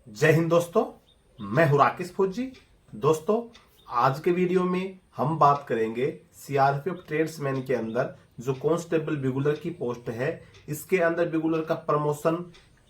जय हिंद दोस्तों, मैं हूं राकेश फौजी। दोस्तों, आज के वीडियो में हम बात करेंगे सीआरपीएफ ट्रेड्समैन के अंदर जो कांस्टेबल बिगुलर की पोस्ट है, इसके अंदर बिगुलर का प्रमोशन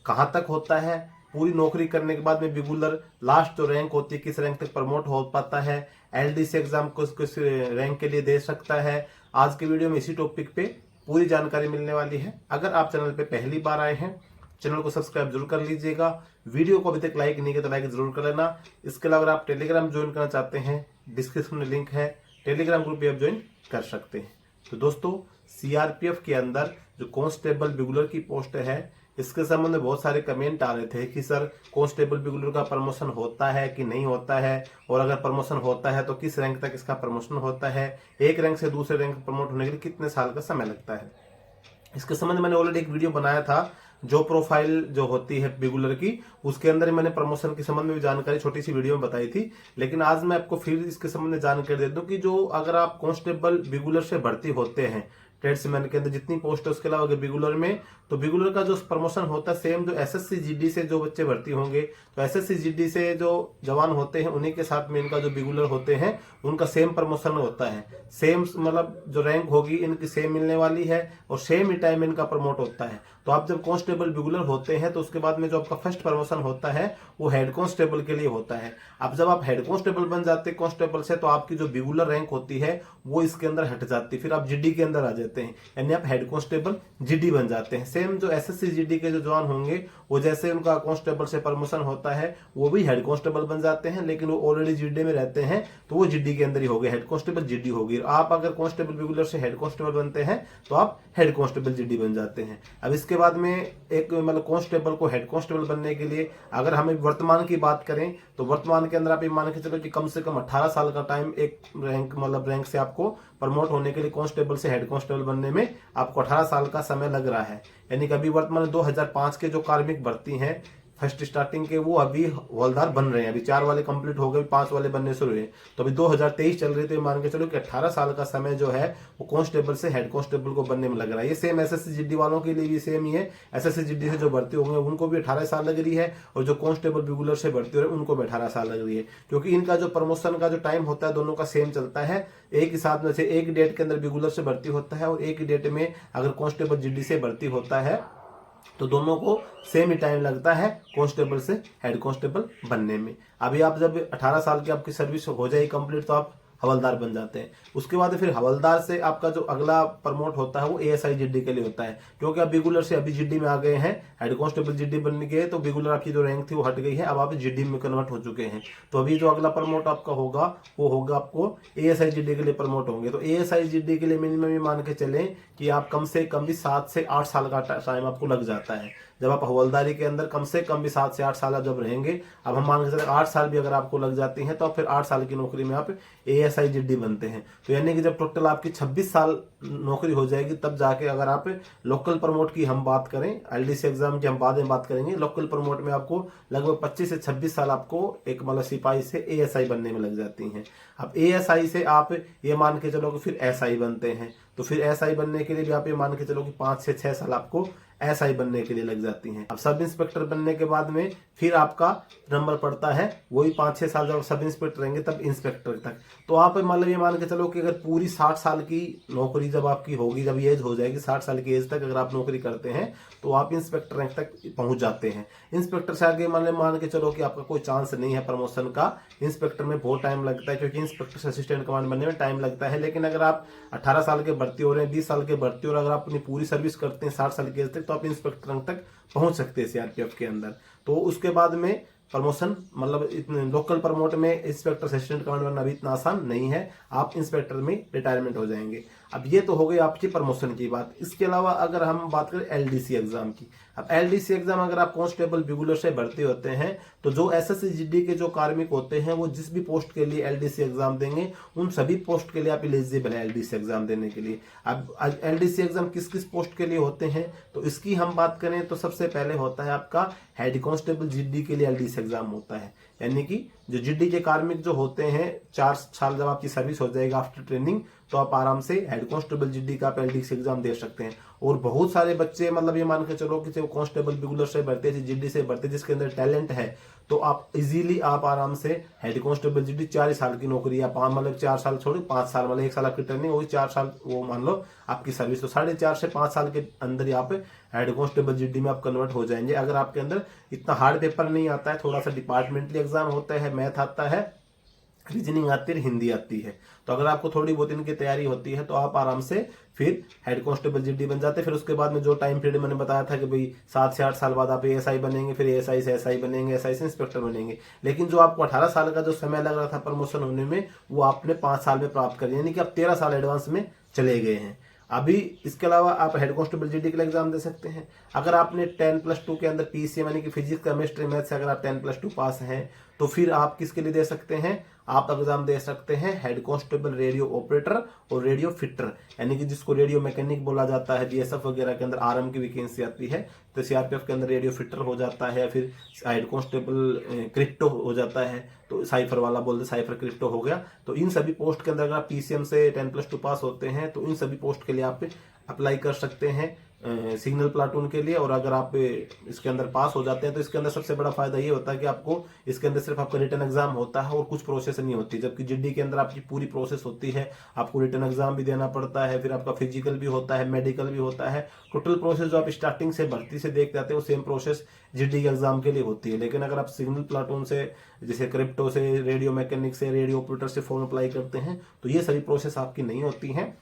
कहां तक होता है, पूरी नौकरी करने के बाद में बिगुलर लास्ट जो रैंक होती है किस रैंक तक प्रमोट हो पाता है, एलडीसी एग्जाम को किस रैंक के लिए दे सकता है। आज के वीडियो में इसी टॉपिक पे पूरी जानकारी मिलने वाली है। अगर आप चैनल पे पहली बार आए हैं, चैनल को सब्सक्राइब जरूर कर लीजिएगा। वीडियो को अभी तक लाइक नहीं किया तो लाइक जरूर कर लेना। इसके अलावा अगर आप टेलीग्राम ज्वाइन करना चाहते हैं, डिस्क्रिप्शन में लिंक है, टेलीग्राम ग्रुप भी आप ज्वाइन कर सकते हैं। तो दोस्तों, सीआरपीएफ के अंदर जो कांस्टेबल बिगुलर की पोस्ट है, इसके संबंध में बहुत सारे कमेंट आ रहे थे कि सर कांस्टेबल बिगुलर का प्रमोशन होता है कि नहीं होता है, और अगर प्रमोशन होता है तो किस रैंक तक इसका प्रमोशन होता है, एक रैंक से दूसरे रैंक प्रमोट होने के लिए कितने साल का समय लगता है। इसके संबंध में मैंने ऑलरेडी एक वीडियो बनाया था। जो प्रोफाइल जो होती है बिगुलर की, उसके अंदर मैंने प्रमोशन के संबंध में भी जानकारी छोटी सी वीडियो में बताई थी। लेकिन आज मैं आपको फिर इसके संबंध में जानकारी दे दूं कि जो अगर आप कांस्टेबल बिगुलर से भर्ती होते हैं, ट्रेड्समैन के अंदर जितनी पोस्ट है उसके अलावा अगर बिगुलर में, तो बिगुलर का जो प्रमोशन होता है सेम जो एसएससी जीडी से जो बच्चे भर्ती होंगे, तो एसएससी जीडी से जो जवान होते हैं उन्हीं के साथ में इनका जो बिगुलर होते हैं उनका सेम प्रमोशन होता है। सेम मतलब जो रैंक होगी इनकी सेम मिलने वाली है और सेम ही टाइम इनका प्रमोट होता है। तो आप जब कांस्टेबल बिगुलर होते हैं तो उसके बाद में जो आपका फर्स्ट प्रमोशन होता है वो हेड कांस्टेबल के लिए होता है। अब जब आप हेड कांस्टेबल बन जाते हैं कांस्टेबल से, तो आपकी जो बिगुलर रैंक होती है वो इसके अंदर हट जाती है, फिर आप जीडी के अंदर आ जाते हैं, यानी आप हेड कांस्टेबल जीडी बन जाते हैं। सेम जो एसएससी जीडी के जो जवान होंगे वो जैसे उनका कांस्टेबल से प्रमोशन होता है वो भी हेड कांस्टेबल बन जाते हैं, लेकिन वो ऑलरेडी जीडी में रहते हैं तो वो जीडी के अंदर ही हो गए, हेड कांस्टेबल जीडी होगी। आप अगर कांस्टेबल बिगुलर से हेड कांस्टेबल बनते हैं तो आप हेड कांस्टेबल जीडी बन जाते हैं। अब इसके बाद में एक मतलब कांस्टेबल को हेड कांस्टेबल बनने के लिए अगर हमें वर्तमान की बात करें तो वर्तमान के अंदर आप ये मान के चलो कि कम से कम 18 साल का टाइम एक रैंक मतलब रैंक से आपको प्रमोट होने के लिए कांस्टेबल से हेड कांस्टेबल बनने में आपको 18 साल का समय लग रहा है। यानी कि अभी वर्तमान 2005 के जो कार्मिक भर्ती हैं फर्स्ट स्टार्टिंग के, वो अभी हवलदार बन रहे हैं। अभी 4 वाले कंप्लीट हो गए, 5 वाले बनने शुरू हुए, तो अभी 2023 चल रहे थे। मान के चलो कि 18 साल का समय जो है वो कांस्टेबल से हेड कांस्टेबल को बनने में लग रहा है। ये सेम एसएससी जीडी वालों के लिए भी सेम ही है। एसएससी जीडी से जो भर्ती होंगे उनको भी 18 साल लग रही है, और जो कांस्टेबल बिगुलर से भर्ती हो रहे हैं उनको भी 18 साल लग रही है, क्योंकि इनका जो प्रमोशन का जो टाइम होता है दोनों का सेम चलता है। एक ही साथ में से एक डेट के अंदर बिगुलर से भर्ती होता है और एक ही डेट में अगर कांस्टेबल जीडी से भर्ती होता है, तो दोनों को सेम ही टाइम लगता है कांस्टेबल से हेड कांस्टेबल बनने में। अभी आप जब 18 साल की आपकी सर्विस हो जाएगी कंप्लीट तो आप हवलदार बन जाते हैं। उसके बाद फिर हवलदार से आपका जो अगला प्रमोट होता है वो एएसआई जीडी के लिए होता है, क्योंकि आप बिगुलर से अभी जीडी में आ गए हैं, हेड कांस्टेबल जीडी बन गए, तो बिगुलर आपकी जो रैंक थी वो हट गई है, अब आप जीडी में कन्वर्ट हो चुके हैं। तो अभी जो अगला प्रमोट आपका होगा वो होगा आपको एएसआई जीडी के लिए प्रमोट होंगे। तो एएसआई जीडी के लिए मिनिमम ये मान के चलें कि आप कम से कम भी 7 से 8 साल का टाइम आपको लग जाता है। जब आप हवलदारी के अंदर कम से कम भी 7 से 8 साल जब रहेंगे, अब हम मान के चले 8 साल भी अगर आपको लग जाती हैं तो फिर 8 साल की नौकरी में आप एएसआई जीडी बनते हैं। तो यानी कि जब टोटल आपकी 26 साल नौकरी हो जाएगी तब जाके अगर आप लोकल प्रमोट की हम बात करें, एलडीसी एग्जाम की हम बाद में बात करेंगे, लोकल प्रमोट में आपको लगभग 25 से 26 साल आपको एक मतलब सिपाही से एएसआई बनने में लग जाती हैं। अब एएसआई से आप ये मान के चलो कि फिर एसआई बनते हैं, तो फिर एसआई बनने के लिए भी आप ये मान के चलो कि 5 से 6 साल आपको एसआई बनने के लिए लग जाती हैं। अब सब इंस्पेक्टर बनने के बाद में फिर आपका नंबर पड़ता है वही 5-6 साल जब सब इंस्पेक्टर रहेंगे तब इंस्पेक्टर तक। तो आप मतलब ये मान के चलो कि अगर पूरी 60 साल की नौकरी जब आपकी होगी, जब एज हो जाएगी 60 साल की एज तक अगर आप नौकरी करते हैं तो आप इंस्पेक्टर रैंक तक पहुंच जाते हैं। इंस्पेक्टर से आगे मान के चलो कि आपका कोई चांस नहीं है प्रमोशन का। इंस्पेक्टर में बहुत टाइम लगता है, क्योंकि इंस्पेक्टर से असिस्टेंट कमांड बनने में टाइम लगता है। लेकिन अगर आप 18 साल के भर्ती हो रहे हैं, 20 साल के भर्ती हो रहे हैं, अगर आप अपनी पूरी सर्विस करते हैं 60 साल की एज तक, तो आप इंस्पेक्टर रैंक तक पहुंच सकते हैं सीआरपीएफ के अंदर। तो उसके बाद में प्रमोशन मतलब इतने लोकल प्रमोट में इंस्पेक्टर असिस्टेंट कमांड बनना भी इतना आसान नहीं है, आप इंस्पेक्टर में रिटायरमेंट हो जाएंगे। अब ये तो हो गई आपकी प्रमोशन की बात। इसके अलावा अगर हम बात करें एलडीसी एग्जाम की, अब एलडीसी एग्जाम अगर आप कांस्टेबल बिगुलर से भर्ती होते हैं तो जो एसएससी जीडी के जो कार्मिक होते हैं वो जिस भी पोस्ट के लिए एलडीसी एग्जाम देंगे उन सभी पोस्ट के लिए आप एलिजिबल है एलडीसी एग्जाम देने के लिए। अब एलडीसी एग्जाम किस किस पोस्ट के लिए होते हैं तो इसकी हम बात करें तो सबसे पहले होता है आपका हेड कांस्टेबल जीडी के लिए एलडीसी एग्जाम होता है। यानी कि जो जीडी के कार्मिक जो होते हैं 4 साल जब आपकी सर्विस हो जाएगा आफ्टर ट्रेनिंग, तो आप आराम से हेड कांस्टेबल जीडी का एलडीसी एग्जाम दे सकते हैं। और बहुत सारे बच्चे मतलब ये मान के चलो कि कांस्टेबल बिगुलर से भरते, जीडी से भरते, जिसके अंदर टैलेंट है, तो आप इजीली आप आराम से हेड कांस्टेबल जीडी 4 साल की नौकरी या 5 मतलब 4 साल छोड़ी 5 साल मतलब 1 साल आपकी ट्रेनिंग वही 4 साल वो मान लो आपकी सर्विस, तो 4.5 से 5 साल के अंदर यहाँ पे हेड कांस्टेबल जीडी में आप कन्वर्ट हो जाएंगे। अगर आपके अंदर इतना हार्ड पेपर नहीं आता है, थोड़ा सा डिपार्टमेंटली एग्जाम होता है, मैथ आता है, रीजनिंग आती है, हिंदी आती है, तो अगर आपको थोड़ी बहुत इनकी तैयारी होती है तो आप आराम से फिर हेड कांस्टेबल जीडी बन जाते हैं। फिर उसके बाद में जो टाइम पीरियड मैंने बताया था कि भाई 7 से 8 साल बाद आप एएसआई बनेंगे, फिर एएसआई से एसआई बनेंगे, एसआई से इंस्पेक्टर बनेंगे। लेकिन जो आपको 18 साल का जो समय लग रहा था प्रमोशन होने में, वो आपने 5 साल में प्राप्त कर लिया, यानी कि आप 13 साल एडवांस में चले गए हैं। अभी इसके अलावा आप हेड कांस्टेबल जीडी के लिए एग्जाम दे सकते हैं। अगर आपने 10+2 के अंदर पीसीएम यानी कि फिजिक्स केमिस्ट्री मैथ से अगर आप 10+2 पास हैं, तो फिर आप किसके लिए दे सकते हैं, आप एग्जाम दे सकते हैं हेड कांस्टेबल रेडियो ऑपरेटर और रेडियो फिटर, यानी कि जिसको रेडियो मैकेनिक बोला जाता है। बीएसएफ वगैरह के अंदर आरएम की वैकेंसी आती है, तो सीआरपीएफ के अंदर रेडियो फिटर हो जाता है, फिर हेड कांस्टेबल क्रिप्टो हो जाता है, तो साइफर वाला बोलते साइफर क्रिप्टो हो गया। तो इन सभी पोस्ट के अंदर अगर आप पीसीएम से 10+2 पास होते हैं तो इन सभी पोस्ट के लिए आप अप्लाई कर सकते हैं सिग्नल प्लाटून के लिए। और अगर आप इसके अंदर पास हो जाते हैं तो इसके अंदर सबसे बड़ा फायदा ये होता है कि आपको इसके अंदर सिर्फ आपका रिटन एग्जाम होता है और कुछ प्रोसेस नहीं होती, जबकि जीडी के अंदर आपकी पूरी प्रोसेस होती है। आपको रिटन एग्जाम भी देना पड़ता है, फिर आपका फिजिकल भी होता है, मेडिकल भी होता है। टोटल प्रोसेस जो आप स्टार्टिंग से भर्ती से देख जाते हैं वो सेम प्रोसेस जीडी के एग्जाम के लिए होती है। लेकिन अगर आप सिग्नल प्लाटून से, जैसे क्रिप्टो से, रेडियो मैकेनिक से, रेडियो ऑपरेटर से फॉर्म अप्लाई करते हैं, तो ये सभी प्रोसेस आपकी नहीं होती हैं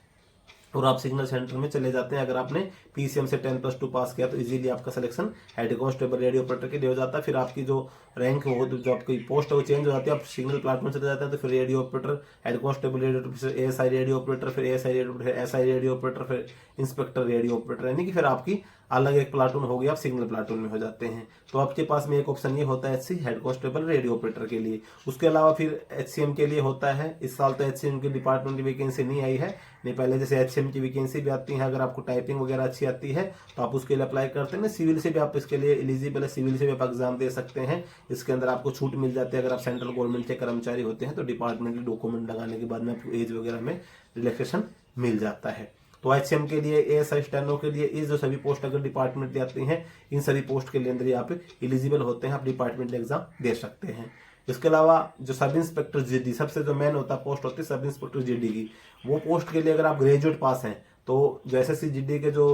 और आप सिग्नल सेंटर में चले जाते हैं। अगर आपने पीसीएम से 10+2 पास किया तो इजीली आपका selection head constable radio operator के लिए हो जाता है। फिर आपकी जो रैंक हो, जो आपकी पोस्ट है वो चेंज हो जाती है, आप सिग्नल प्लाटून चले जाते हैं तो फिर radio operator, head constable radio operator, ASI radio operator, फिर ASI radio operator, SI radio operator, फिर इंस्पेक्टर रेडियो ऑपरेटर, यानी कि फिर आपकी अलग एक प्लाटून हो गया, आप सिग्नल प्लाटून में हो जाते हैं। तो आपके पास में एक ऑप्शन ये होता है HC head constable radio operator के लिए। उसके अलावा फिर एचसीएम के लिए होता है। इस साल तो एचसीएम की डिपार्टमेंट की वैकेंसी नहीं आई है, नहीं पहले जैसे एचसीएम की वैकेंसी भी आती है। अगर आपको टाइपिंग वगैरह अच्छी आती है तो आप उसके लिए अप्लाई करते हैं। सिविल से भी आप इसके लिए एलिजिबल है, सिविल से भी आप एग्जाम दे सकते हैं। इसके अंदर आपको छूट मिल जाती है अगर आप सेंट्रल गवर्नमेंट के कर्मचारी होते हैं, तो डिपार्टमेंटल डॉक्यूमेंट लगाने के बाद में आपको एज वगैरह में रिलैक्सेशन मिल जाता है। तो एचसीएम के लिए, एएसआई स्टेनो के लिए, ये जो सभी पोस्ट अगर डिपार्टमेंट आती हैं, इन सभी पोस्ट के लिए अंदर यहाँ पे एलिजिबल होते हैं, आप डिपार्टमेंट एग्जाम दे सकते हैं। इसके अलावा जो सब इंस्पेक्टर जीडी, सबसे जो मेन होता है पोस्ट होती है सब इंस्पेक्टर जीडी की, वो पोस्ट के लिए अगर आप ग्रेजुएट पास हैं तो जो एसएससी जीडी के जो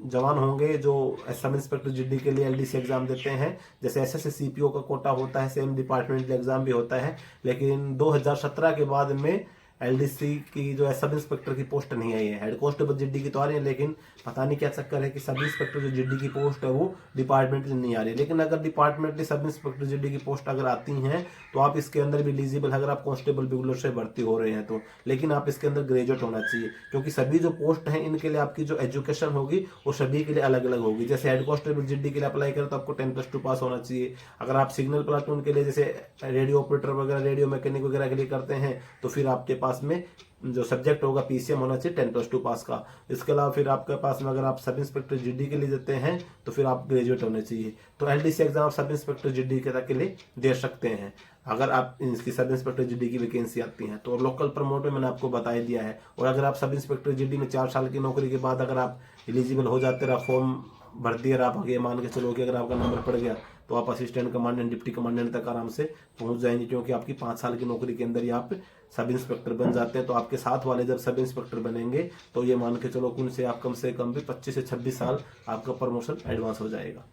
जवान होंगे जो सब इंस्पेक्टर जीडी के लिए एलडीसी एग्जाम देते हैं, जैसे एसएससी सीपीओ का कोटा होता है, सेम डिपार्टमेंट एग्जाम भी होता है। लेकिन 2017 के बाद में एलडीसी की जो सब इंस्पेक्टर की पोस्ट नहीं आई है। हेड कांस्टेबल जीडी की तो आ रही है, लेकिन पता नहीं क्या चक्कर है कि सब इंस्पेक्टर जो जीडी की पोस्ट है वो डिपार्टमेंटली नहीं आ रही। लेकिन अगर डिपार्टमेंटली सब इंस्पेक्टर जीडी की पोस्ट अगर आती हैं तो आप इसके अंदर भी एलिजिबल है, अगर आप कांस्टेबल बिगुलर से भर्ती हो रहे हैं तो। लेकिन आप इसके अंदर ग्रेजुएट होना चाहिए, क्योंकि सभी जो पोस्ट हैं इनके लिए आपकी जो एजुकेशन होगी वो सभी के लिए अलग अलग होगी। जैसे हेड कांस्टेबल जीडी के लिए अप्लाई करें तो आपको 10+2 पास होना चाहिए। अगर आप सिग्नल प्लाटून के लिए जैसे रेडियो ऑपरेटर वगैरह, रेडियो मैकेनिक वगैरह के लिए करते हैं तो फिर आपके पास में जो सब्जेक्ट होगा पीसीएम होना चाहिए 10+2 पास का। इसके अलावा फिर आपके पास में अगर आप सब इंस्पेक्टर जीडी के लिए देते हैं तो फिर आप ग्रेजुएट होने चाहिए। तो एलडीसी एग्जाम आप सब इंस्पेक्टर जीडी के लिए दे सकते हैं अगर आप इसकी सब इंस्पेक्टर जीडी की वैकेंसी आती है तो। लोकल प्रमोट में मैंने आपको बता दिया है। और अगर आप सब इंस्पेक्टर जीडी में 4 साल की नौकरी के बाद अगर आप एलिजिबल हो जाते रहा, फॉर्म भर दिए, आप आगे मान के चलो कि अगर आपका नंबर पड़ गया तो आप असिस्टेंट कमांडेंट, डिप्टी कमांडेंट तक आराम से पहुंच जाएंगे, क्योंकि आपकी 5 साल की नौकरी के अंदर ही आप सब इंस्पेक्टर बन जाते हैं। तो आपके साथ वाले जब सब इंस्पेक्टर बनेंगे तो ये मान के चलो उनसे आप कम से कम भी 25 से 26 साल आपका प्रमोशन एडवांस हो जाएगा।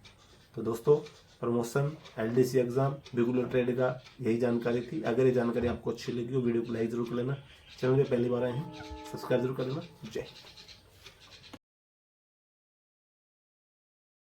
तो दोस्तों, promotion, LDC exam, bugler trade का यही जानकारी थी। अगर ये जानकारी आपको अच्छी लगी हो वीडियो को लाइक जरूर कर लेना। चैनल में पहली बार आए हैं सब्सक्राइब जरूर कर लेना। जय हिंद।